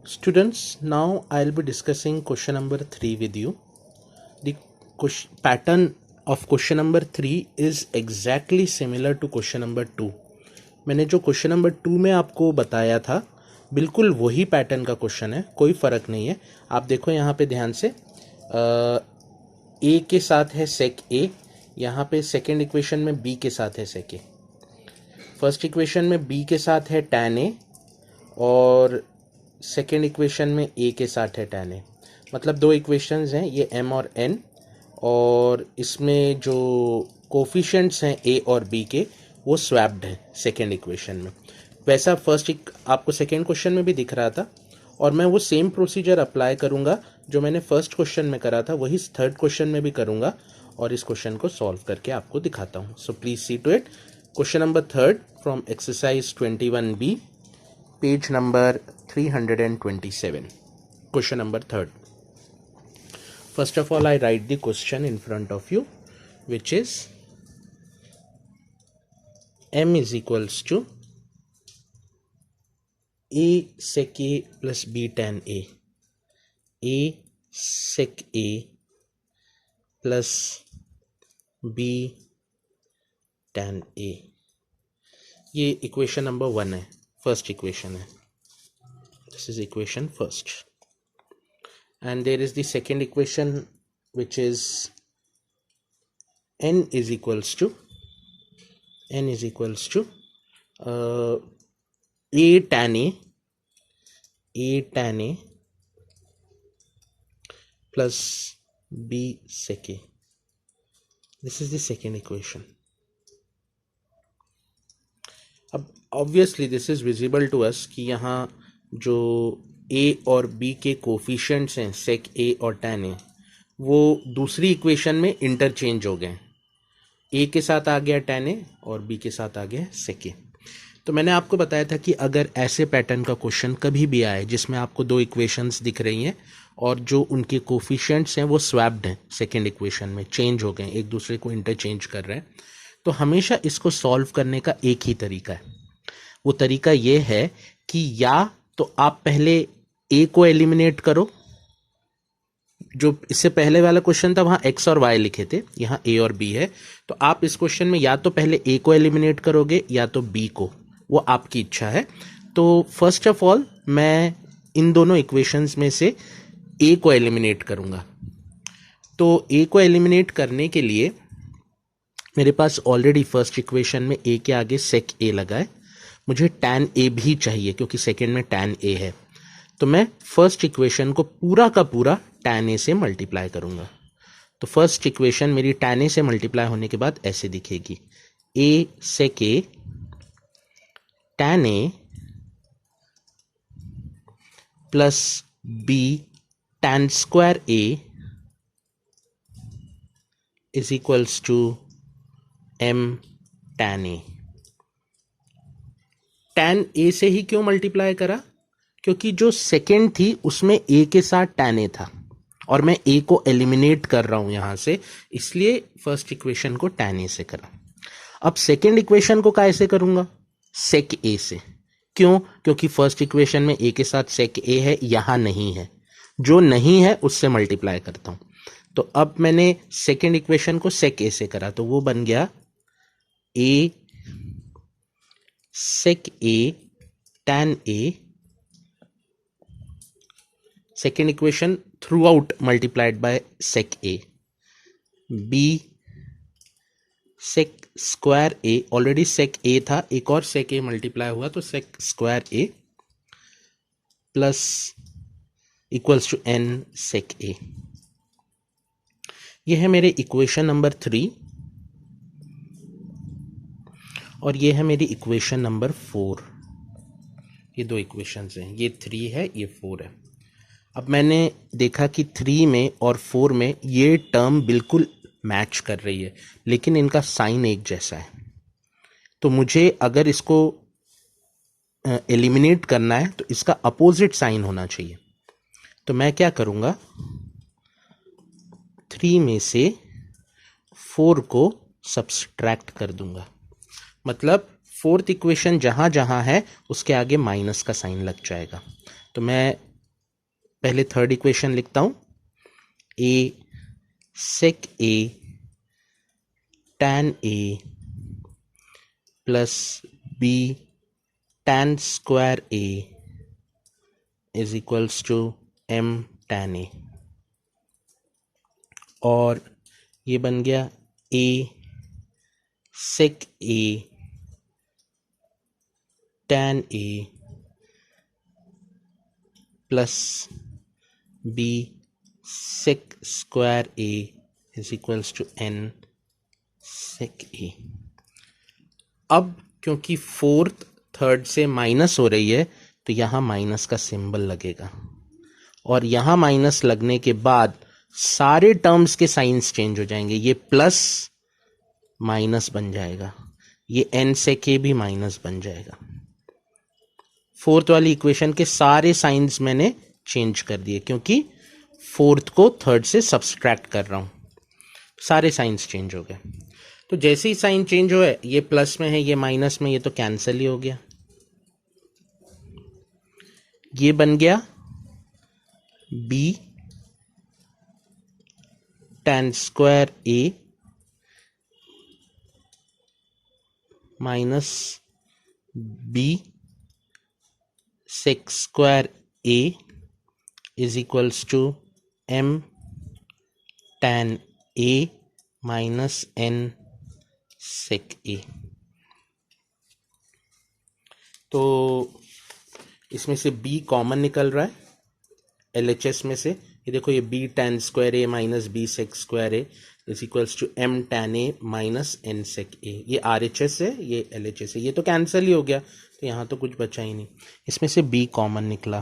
Students, now I'll be discussing question number 3 with you. The pattern of question number 3 is exactly similar to question number 2. मैंने जो question number 2 में आपको बताया था बिल्कुल वही पैटर्न का क्वेश्चन है, कोई फ़र्क नहीं है. आप देखो यहाँ पे ध्यान से, ए के साथ है सेक ए, यहाँ पे सेकेंड इक्वेशन में बी के साथ है सेक ए, फर्स्ट इक्वेशन में बी के साथ है टैन ए और सेकेंड इक्वेशन में ए के साथ है टैन ए. मतलब दो इक्वेशंस हैं, ये एम और एन, और इसमें जो कोफिशिएंट्स हैं ए और बी के वो स्वैप्ड है सेकेंड इक्वेशन में. वैसा आपको सेकेंड क्वेश्चन में भी दिख रहा था, और मैं वो सेम प्रोसीजर अप्लाई करूँगा जो मैंने फर्स्ट क्वेश्चन में करा था, वही थर्ड क्वेश्चन में भी करूँगा और इस क्वेश्चन को सॉल्व करके आपको दिखाता हूँ. So please see to it. Question number 3 from exercise 21B, page number 327. Question number 3. First of all, I write the question in front of you, which is m is equals to a sec a plus b tan a. a sec a plus b tan a. ये equation number 1 है, first equation है. This is equation first, and there is the second equation, which is n is equals to a tan a plus b sec a. This is the second equation. अब obviously this is visible to us कि यहाँ जो a और b के coefficients हैं सेक a और tan a, वो दूसरी इक्वेशन में इंटरचेंज हो गए. a के साथ आ गया tan a और b के साथ आ गया sec a. तो मैंने आपको बताया था कि अगर ऐसे पैटर्न का क्वेश्चन कभी भी आए जिसमें आपको दो इक्वेशंस दिख रही हैं और जो उनके कोफिशिएंट्स हैं वो स्वैप्ड हैं, सेकेंड इक्वेशन में चेंज हो गए, एक दूसरे को इंटरचेंज कर रहे हैं, तो हमेशा इसको सॉल्व करने का एक ही तरीका है. वो तरीका ये है कि या तो आप पहले a को एलिमिनेट करो, जो इससे पहले वाला क्वेश्चन था वहां x और y लिखे थे, यहाँ a और b है, तो आप इस क्वेश्चन में या तो पहले a को एलिमिनेट करोगे या तो b को, वो आपकी इच्छा है. तो फर्स्ट ऑफ ऑल मैं इन दोनों इक्वेशंस में से a को एलिमिनेट करूंगा. तो a को एलिमिनेट करने के लिए मेरे पास ऑलरेडी फर्स्ट इक्वेशन में a के आगे सेक a लगा है, मुझे tan a भी चाहिए क्योंकि सेकेंड में tan a है. तो मैं फर्स्ट इक्वेशन को पूरा का पूरा tan a से मल्टीप्लाई करूंगा. तो फर्स्ट इक्वेशन मेरी tan a से मल्टीप्लाई होने के बाद ऐसे दिखेगी, a sec a tan a plus b tan square a is equals to m tan a. tan a से ही क्यों मल्टीप्लाई करा? क्योंकि जो सेकेंड थी उसमें a के साथ tan a था और मैं a को एलिमिनेट कर रहा हूं यहां से, इसलिए फर्स्ट इक्वेशन को tan a से करा. अब सेकेंड इक्वेशन को कैसे करूंगा? sec a से. क्यों? क्योंकि फर्स्ट इक्वेशन में a के साथ sec a है, यहां नहीं है, जो नहीं है उससे मल्टीप्लाई करता हूं. तो अब मैंने सेकेंड इक्वेशन को sec a से करा, तो वो बन गया a sec a tan a. Second equation through out multiplied by sec a. b sec square a, already sec a था, एक और sec a मल्टीप्लाई हुआ तो sec square a plus equals to n sec a. ये है मेरे equation number 3 और ये है मेरी इक्वेशन नंबर 4. ये दो इक्वेशंस हैं, ये 3 है, ये 4 है. अब मैंने देखा कि 3 में और 4 में ये टर्म बिल्कुल मैच कर रही है, लेकिन इनका साइन एक जैसा है. तो मुझे अगर इसको एलिमिनेट करना है तो इसका अपोजिट साइन होना चाहिए. तो मैं क्या करूँगा, 3 में से 4 को सब्सट्रैक्ट कर दूंगा. मतलब फोर्थ इक्वेशन जहां जहां है उसके आगे माइनस का साइन लग जाएगा. तो मैं पहले थर्ड इक्वेशन लिखता हूँ, a sec a tan a plus b tan square a is equals to m tan a, और ये बन गया a sec a tan a plus b sec square a is equals to n sec a. अब क्योंकि fourth third से minus हो रही है तो यहाँ माइनस का सिंबल लगेगा, और यहाँ माइनस लगने के बाद सारे टर्म्स के साइंस चेंज हो जाएंगे। ये प्लस माइनस बन जाएगा, ये n सेक ए भी माइनस बन जाएगा। फोर्थ वाली इक्वेशन के सारे साइंस मैंने चेंज कर दिए क्योंकि फोर्थ को थर्ड से सब्सट्रैक्ट कर रहा हूं, सारे साइंस चेंज हो गए। तो जैसे ही साइन चेंज हुआ, ये प्लस में है ये माइनस में, ये तो कैंसिल ही हो गया। ये बन गया b tan square A minus b sec square a is equals to m tan A minus n sec a. तो इसमें से b कॉमन निकल रहा है LHS में से। ये देखो, ये b tan square A minus b sec square a is equals to m tan A minus n सेक ए। ये RHS है, ये LHS है, ये तो कैंसिल ही हो गया, तो यहाँ तो कुछ बचा ही नहीं। इसमें से b कॉमन निकला,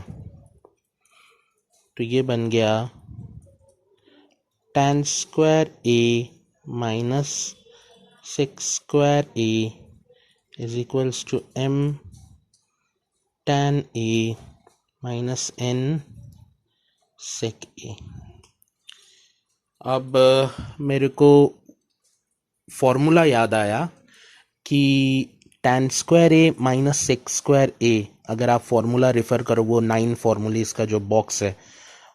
तो ये बन गया tan square A minus sec square a is equals to m tan A minus n sec a. अब मेरे को फॉर्मूला याद आया कि tan square A minus sec square a, अगर आप फॉर्मूला रेफर करो वो 9 फॉर्मूलेस का जो बॉक्स है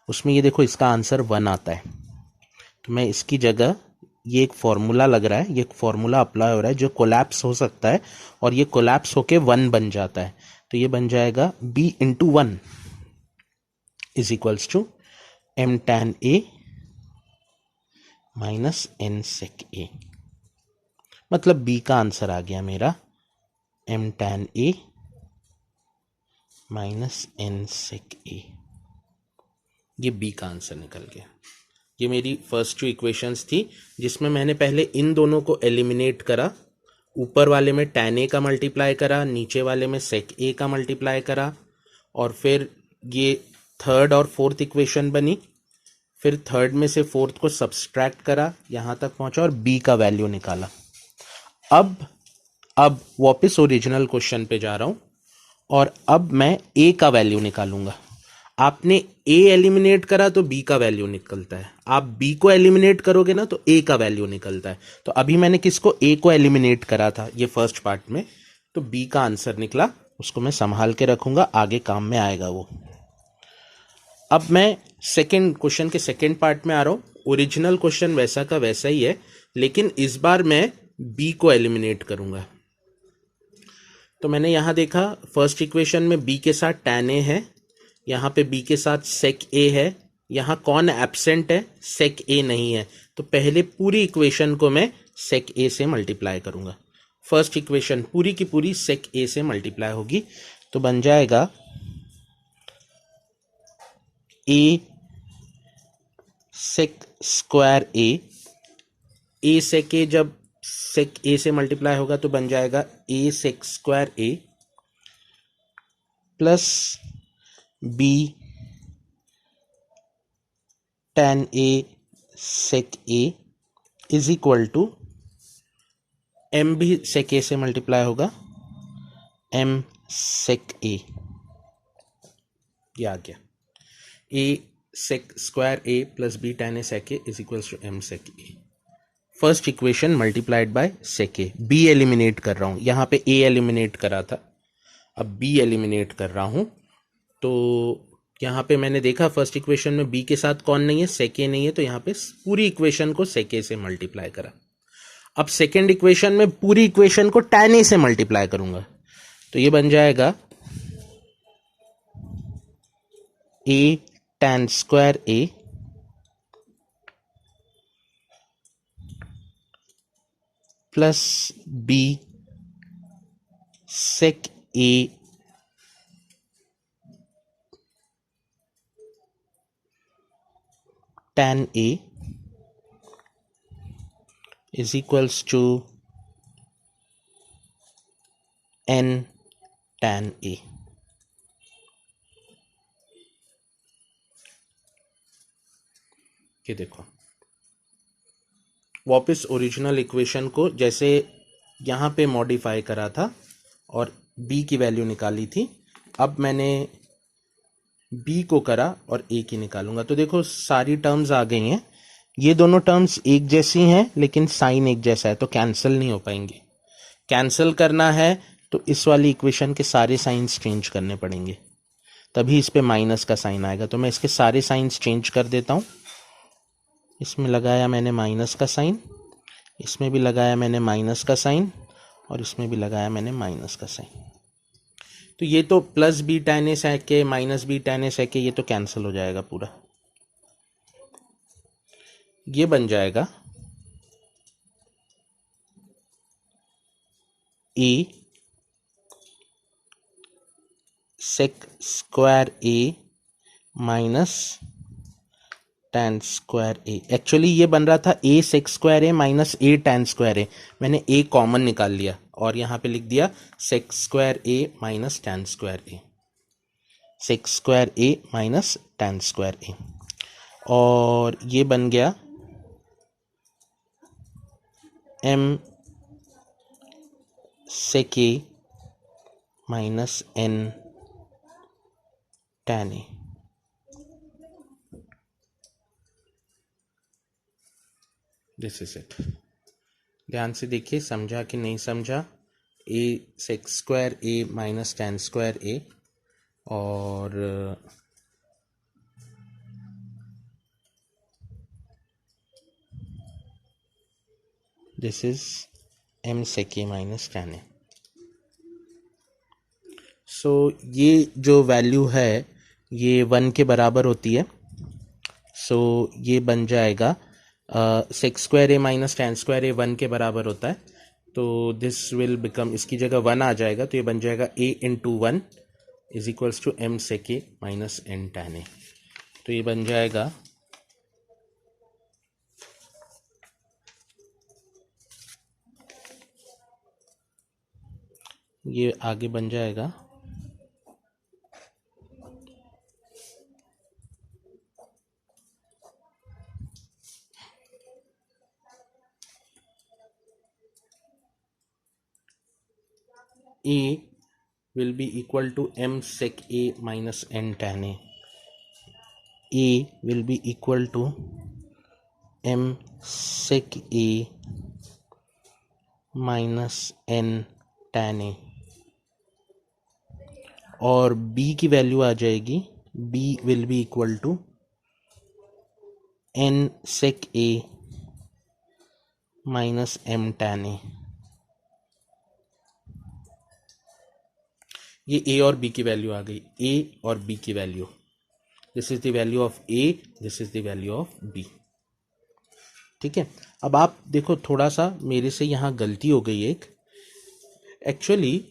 उसमें, ये देखो इसका आंसर 1 आता है। तो मैं इसकी जगह, ये एक फॉर्मूला लग रहा है, ये एक फॉर्मूला अप्लाई हो रहा है जो कोलैप्स हो सकता है, और ये कोलैप्स होके 1 बन जाता है। तो ये बन जाएगा b into 1 is equals to m tan A minus n sec a. मतलब b का आंसर आ गया मेरा m tan ए माइनस n सेक ए। ये b का आंसर निकल गया। ये मेरी फर्स्ट 2 इक्वेशंस थी जिसमें मैंने पहले इन दोनों को एलिमिनेट करा। ऊपर वाले में tan ए का मल्टीप्लाई करा, नीचे वाले में सेक ए का मल्टीप्लाई करा, और फिर ये थर्ड और फोर्थ इक्वेशन बनी। फिर थर्ड में से फोर्थ को सब्सट्रैक्ट करा, यहाँ तक पहुंचा और b का वैल्यू निकाला। अब वापस ओरिजिनल क्वेश्चन पे जा रहा हूं, और अब मैं a का वैल्यू निकालूंगा। आपने a एलिमिनेट करा तो b का वैल्यू निकलता है, आप b को एलिमिनेट करोगे ना तो a का वैल्यू निकलता है। तो अभी मैंने किसको, a को एलिमिनेट करा था ये फर्स्ट पार्ट में, तो b का आंसर निकला। उसको मैं संभाल के रखूंगा, आगे काम में आएगा वो। अब मैं सेकंड क्वेश्चन के सेकंड पार्ट में आ रहा हूं। ओरिजिनल क्वेश्चन वैसा का वैसा ही है, लेकिन इस बार मैं b को एलिमिनेट करूंगा। तो मैंने यहां देखा, फर्स्ट इक्वेशन में b के साथ tan a है, यहाँ पे b के साथ sec a है, यहाँ कौन एब्सेंट है, sec a नहीं है। तो पहले पूरी इक्वेशन को मैं sec a से मल्टीप्लाई करूंगा। फर्स्ट इक्वेशन पूरी की पूरी sec a से मल्टीप्लाई होगी, तो बन जाएगा a sec square a sec a जब sec a से मल्टीप्लाई होगा तो बन जाएगा a sec square a plus b tan a sec a is equal to m भी sec a से मल्टीप्लाई होगा, m sec a। ये आ गया a sec square a plus b tan a sec a is equal to m sec a। First equation multiplied by sec a। b eliminate कर रहा हूं, यहां पे a एलिमिनेट करा था, अब b एलिमिनेट कर रहा हूं। तो यहाँ पे मैंने देखा फर्स्ट इक्वेशन में बी के साथ कौन नहीं है, सेक ए नहीं है, तो यहाँ पे पूरी इक्वेशन को सेक ए से मल्टीप्लाई करा। अब सेकेंड इक्वेशन में पूरी इक्वेशन को tan ए से मल्टीप्लाई करूंगा, तो ये बन जाएगा a tan square a plus b sec a tan a is equals to n tan a। ये देखो वापस ओरिजिनल इक्वेशन को जैसे यहाँ पे मॉडिफाई करा था और b की वैल्यू निकाली थी, अब मैंने b को करा और a की निकालूंगा। तो देखो सारी टर्म्स आ गई हैं, ये दोनों टर्म्स एक जैसी हैं लेकिन साइन एक जैसा है, तो कैंसिल नहीं हो पाएंगे। कैंसिल करना है तो इस वाली इक्वेशन के सारे साइंस चेंज करने पड़ेंगे, तभी इस पे माइनस का साइन आएगा। तो मैं इसके सारे साइंस चेंज कर देता हूँ। इसमें लगाया मैंने माइनस का साइन, इसमें भी लगाया मैंने माइनस का साइन, और इसमें भी लगाया मैंने माइनस का साइन। तो ये तो प्लस बी tan ए sec के माइनस बी tan ए sec के ये तो कैंसिल हो जाएगा पूरा। ये बन जाएगा a sec square a minus tan square a। Actually ये बन रहा था a sec square a minus a tan square a, मैंने a कॉमन निकाल लिया और यहाँ पे लिख दिया sec square a minus tan square a, sec square a minus tan square a, और ये बन गया m sec a minus n tan a। This is it. ध्यान से देखिए, समझा कि नहीं समझा। a sec square a minus tan square a, और this is m sec a minus tan a। सो ये जो वैल्यू है ये 1 के बराबर होती है, सो ये बन जाएगा सेक स्क्वायर ए माइनस tan स्क्वायर ए 1 के बराबर होता है, तो दिस विल बिकम, इसकी जगह 1 आ जाएगा, तो ये बन जाएगा a into 1 is equals to m sec a minus n tan a। तो ये बन जाएगा ये आगे बन जाएगा a will be equal to m sec a minus n tan a। a will be equal to m sec a minus n tan a, और b की वैल्यू आ जाएगी b will be equal to n sec a minus m tan a। ये a और b की value आ गई, a और b की value, this is the value of a, this is the value of b। ठीक है, अब आप देखो थोड़ा सा मेरे से यहाँ गलती हो गई एक। एक्चुअली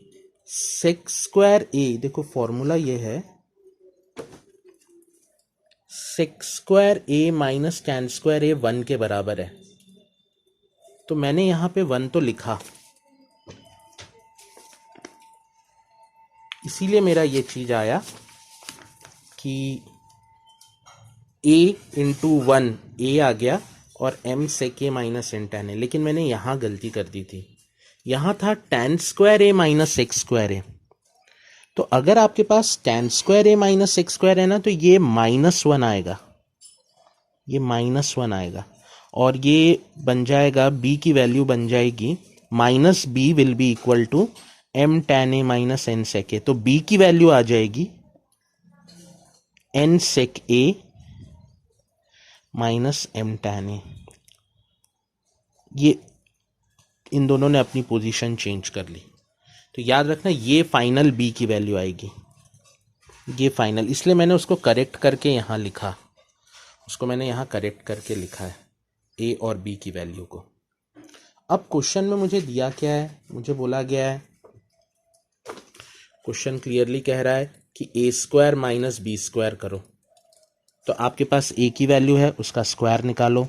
सेक स्क्वायर a, देखो फॉर्मूला ये है sec square a minus tan square a 1 के बराबर है, तो मैंने यहाँ पे 1 तो लिखा, इसीलिए मेरा ये चीज आया कि a इंटू 1 a आ गया और m sec a minus n tan a, लेकिन मैंने यहाँ गलती कर दी थी, यहाँ था tan square a minus sec square a। तो अगर आपके पास tan square a minus sec square है ना, तो ये -1 आएगा, ये -1 आएगा, और ये बन जाएगा b की वैल्यू बन जाएगी minus b will be equal to m tan a minus n sec a। तो b की वैल्यू आ जाएगी एन सेक ए माइनस एम टैन ए। ये इन दोनों ने अपनी पोजीशन चेंज कर ली। तो याद रखना ये फाइनल बी की वैल्यू आएगी, ये फाइनल, इसलिए मैंने उसको करेक्ट करके यहाँ लिखा, उसको मैंने यहाँ करेक्ट करके लिखा है ए और बी की वैल्यू को। अब क्वेश्चन में मुझे दिया क्या है, मुझे बोला गया है, क्वेश्चन क्लियरली कह रहा है कि ए स्क्वायर माइनस बी स्क्वायर करो। तो आपके पास ए की वैल्यू है, उसका स्क्वायर निकालो,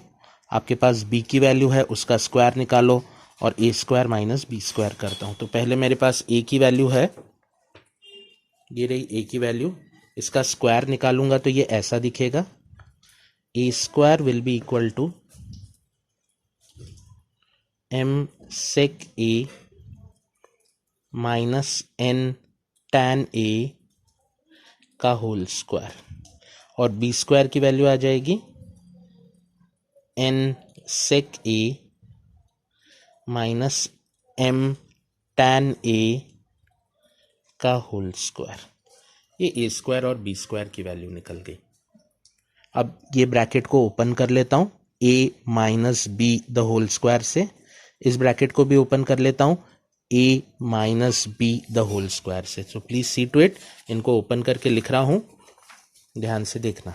आपके पास बी की वैल्यू है, उसका स्क्वायर निकालो, और ए स्क्वायर माइनस बी स्क्वायर करता हूँ। तो पहले मेरे पास ए की वैल्यू है, ये रही ए की वैल्यू, इसका स्क्वायर निकालूंगा तो ये ऐसा दिखेगा, A square will be equal to M sec A minus N tan A का होल स्क्वायर, और बी स्क्वायर की वैल्यू आ जाएगी N sec A minus M tan A का होल स्क्वायर। ये ए स्क्वायर और बी स्क्वायर की value निकल गई। अब ये ब्रैकेट को ओपन कर लेता हूँ, A minus B the whole square से, इस ब्रैकेट को भी ओपन कर लेता हूँ A minus B the whole square से। So please see to it, इनको ओपन करके लिख रहा हूँ, ध्यान से देखना।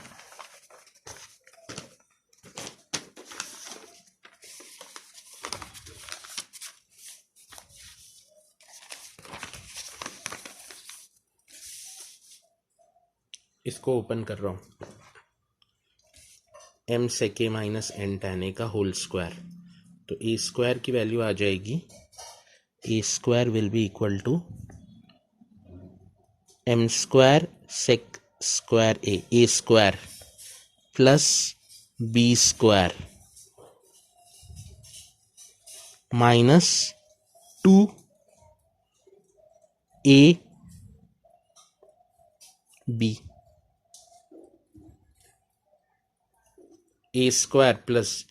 इसको ओपन कर रहा हूँ, M sec A minus N tan A का होल स्क्वायर। तो ए स्क्वायर की वैल्यू आ जाएगी, A square will be equal to M square sec square A square plus B square minus 2 A B, A square plus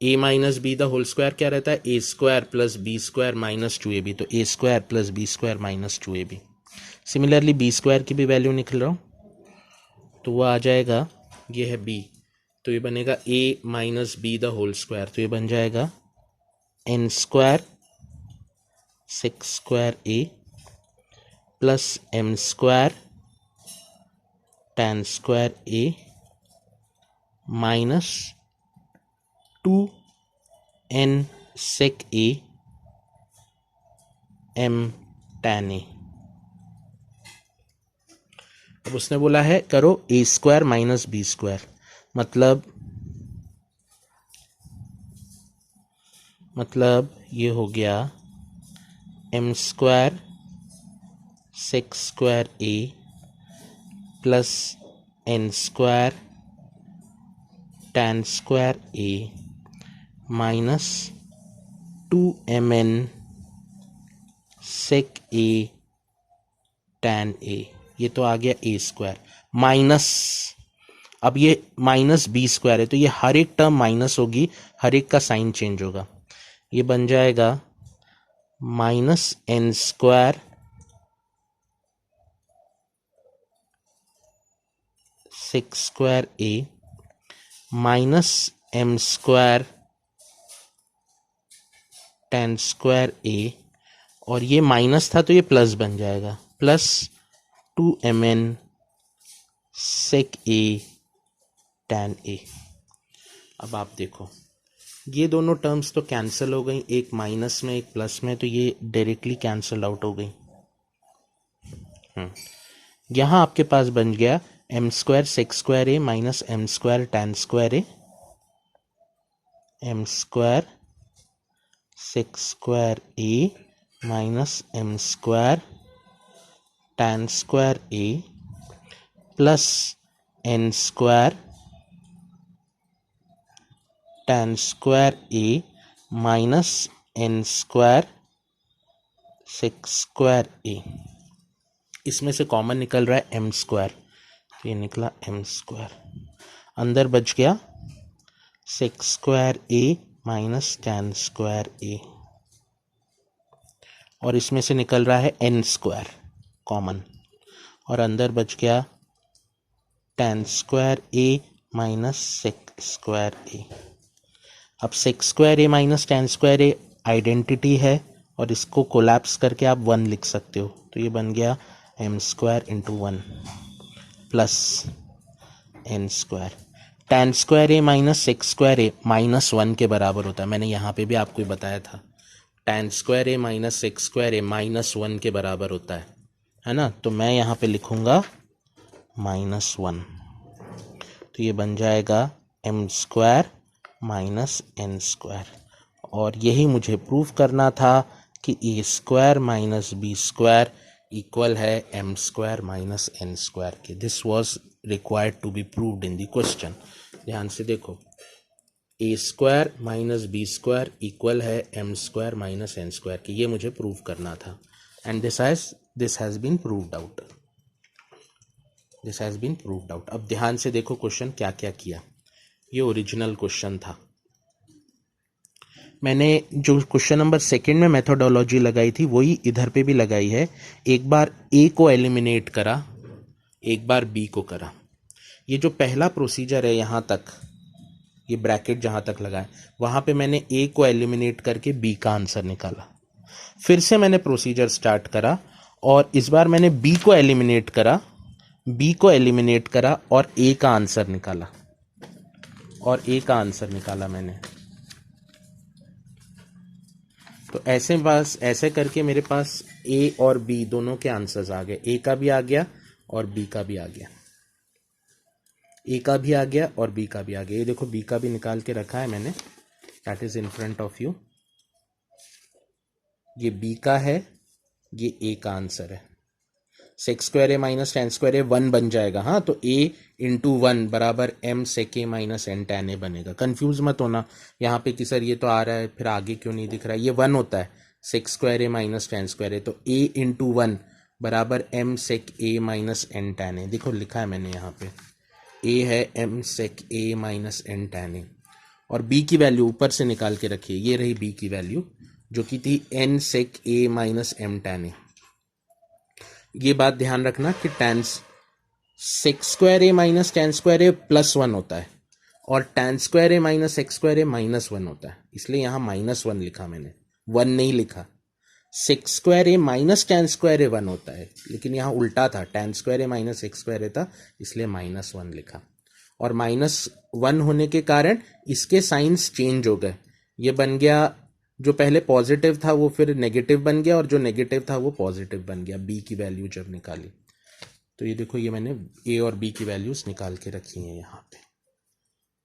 A minus B the whole square क्या रहता है, A square plus B square minus 2ab, तो A square plus B square minus 2ab। Similarly B square की भी value निकल रहा हूँ, तो वो आ जाएगा, ये है बी, तो ये बनेगा A minus B the whole square, तो ये बन जाएगा N square sec square A plus M square tan square A minus 2n sec A M tan A. अब उसने बोला है करो A square minus B square, मतलब ये हो गया M square sec square A plus N square tan square A minus 2mn sec A tan ए। ये तो आ गया ए स्क्वायर माइनस, अब ये माइनस बी स्क्वायर है, तो ये हर एक टर्म माइनस होगी, हर एक का साइन चेंज होगा, ये बन जाएगा minus N square sec square A minus M square tan square A, और ये माइनस था तो ये प्लस बन जाएगा, plus 2mn sec A tan A. अब आप देखो ये दोनों टर्म्स तो कैंसिल हो गई, एक माइनस में एक प्लस में, तो ये डायरेक्टली कैंसिल आउट हो गई। यहाँ आपके पास बन गया M square sec square A minus M square tan square A, M square sec square A minus M square tan square A plus N square tan square A minus N square sec square A. इसमें से common निकल रहा है M square, तो ये निकला M square, अंदर बच गया six square A minus tan square A, और इसमें से निकल रहा है एन स्क्वायर कॉमन, और अंदर बच गया tan स्क्वायर ए माइनस सेक स्क्वायर ए। अब सेक स्क्वायर ए माइनस tan स्क्वायर ए आइडेंटिटी है और इसको कोलैप्स करके आप 1 लिख सकते हो, तो ये बन गया m square into 1 plus n square. tan square ए माइनस सेक स्क्वायर ए माइनस 1 के बराबर होता है, मैंने यहाँ पे भी आपको बताया था। tan स्क्वायर ए माइनस सेक स्क्वायर ए माइनस 1 के बराबर होता है ना। तो मैं यहाँ पे लिखूँगा -1, तो ये बन जाएगा m square minus n square. और यही मुझे प्रूव करना था कि a square minus B square equal है m square minus n square के। This was required to be proved in the question. ध्यान से देखो, a square minus B square equal है m square minus n square की, ये मुझे prove करना था। And this has been proved out, this has been proved out. अब ध्यान से देखो क्वेश्चन क्या क्या किया। ये ओरिजिनल क्वेश्चन था, मैंने जो क्वेश्चन नंबर 2 में मेथोडोलॉजी लगाई थी वही इधर पे भी लगाई है। एक बार ए को एलिमिनेट करा, एक बार बी को करा। ये जो पहला प्रोसीजर है यहाँ तक, ये ब्रैकेट जहाँ तक लगा है वहाँ पे मैंने ए को एलिमिनेट करके बी का आंसर निकाला। फिर से मैंने प्रोसीजर स्टार्ट करा और इस बार मैंने बी को एलिमिनेट करा, बी को एलिमिनेट करा और ए का आंसर निकाला, और ए का आंसर निकाला मैंने। तो ऐसे करके मेरे पास ए और बी दोनों के आंसर्स आ गए। ए का भी आ गया और बी का भी आ गया, ए का भी आ गया और बी का भी आ गया। ये देखो बी का भी निकाल के रखा है मैंने, that is in front of you. ये बी का है, ये ए का आंसर है। सेक स्क्वायर ए माइनस tan स्क्वायर ए 1 बन जाएगा। हाँ, तो a इंटू 1 बराबर m सेक ए माइनस n tan ए बनेगा। कंफ्यूज मत होना यहाँ पे कि सर ये तो आ रहा है फिर आगे क्यों नहीं दिख रहा है। ये 1 होता है, सेक स्क्वायर ए माइनस tan स्क्वायर ए, तो a इंटू 1 बराबर m सेक ए माइनस n tan ए। देखो लिखा है मैंने यहाँ पे, a है m sec A minus n tan a, और b की वैल्यू ऊपर से निकाल के रखिए। ये रही b की वैल्यू जो कि थी n सेक ए माइनस m tan ए। ये बात ध्यान रखना कि tan सेक स्क्वायर ए माइनस tan स्क्वायर ए +1 होता है और tan स्क्वायर ए माइनस सेक स्क्वायर ए -1 होता है, इसलिए यहाँ -1 लिखा मैंने, 1 नहीं लिखा। सेक स्क्वायर ए माइनस tan स्क्वायर ए 1 होता है, लेकिन यहाँ उल्टा था, tan स्क्वायर ए माइनस सेक स्क्वायर ए था, इसलिए -1 लिखा। और -1 होने के कारण इसके साइंस चेंज हो गए। ये बन गया, जो पहले पॉजिटिव था वो फिर नेगेटिव बन गया, और जो नेगेटिव था वो पॉजिटिव बन गया बी की वैल्यू जब निकाली। तो ये देखो, ये मैंने ए और बी की वैल्यूज निकाल के रखी हैं यहाँ पे,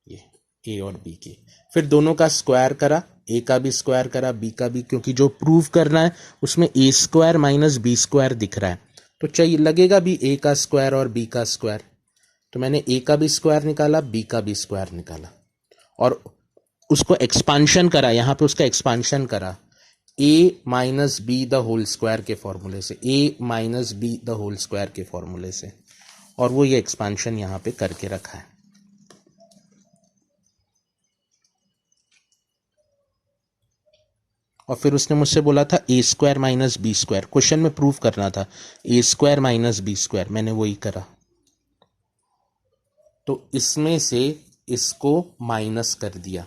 ये ए और बी की। फिर दोनों का स्क्वायर करा, ए का भी स्क्वायर करा, बी का भी, क्योंकि जो प्रूव करना है उसमें ए स्क्वायर माइनस बी स्क्वायर दिख रहा है, तो चाहिए लगेगा भी ए का स्क्वायर और बी का स्क्वायर। तो मैंने ए का भी स्क्वायर निकाला, बी का भी स्क्वायर निकाला, और उसको एक्सपांशन करा, यहाँ पे उसका एक्सपांशन करा a minus B the whole square के फॉर्मूले से, a minus B the whole square के फॉर्मूले से, और वो ये एक्सपांशन यहाँ पे करके रखा है। और फिर उसने मुझसे बोला था a square minus B square, question में प्रूव करना था a square minus B square, मैंने वही करा। तो इसमें से इसको माइनस कर दिया,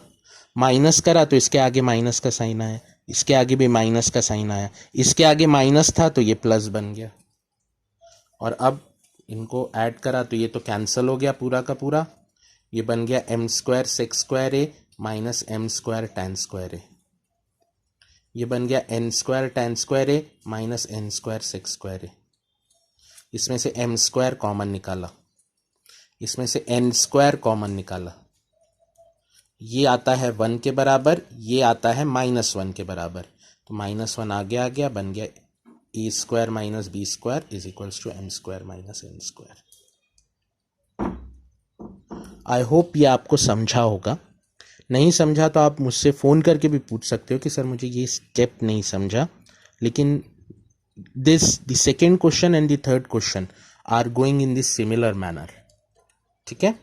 माइनस करा तो इसके आगे माइनस का साइन आया, इसके आगे भी माइनस का साइन आया, इसके आगे माइनस था तो ये प्लस बन गया, और अब इनको ऐड करा तो ये तो कैंसिल हो गया पूरा का पूरा। ये बन गया m square sec square A minus m square tan square A. ये बन गया n square tan square A minus n square sec square A. इसमें से m स्क्वायर कॉमन निकाला, इसमें से n स्क्वायर कॉमन निकाला, ये आता है 1 के बराबर, ये आता है -1 के बराबर, तो -1 आगे आ गया, बन गया a square minus B square is equals to m square minus n square. I hope ये आपको समझा होगा। नहीं समझा तो आप मुझसे फ़ोन करके भी पूछ सकते हो कि सर मुझे ये स्टेप नहीं समझा, लेकिन the second question and the third question are going in this similar manner. ठीक है।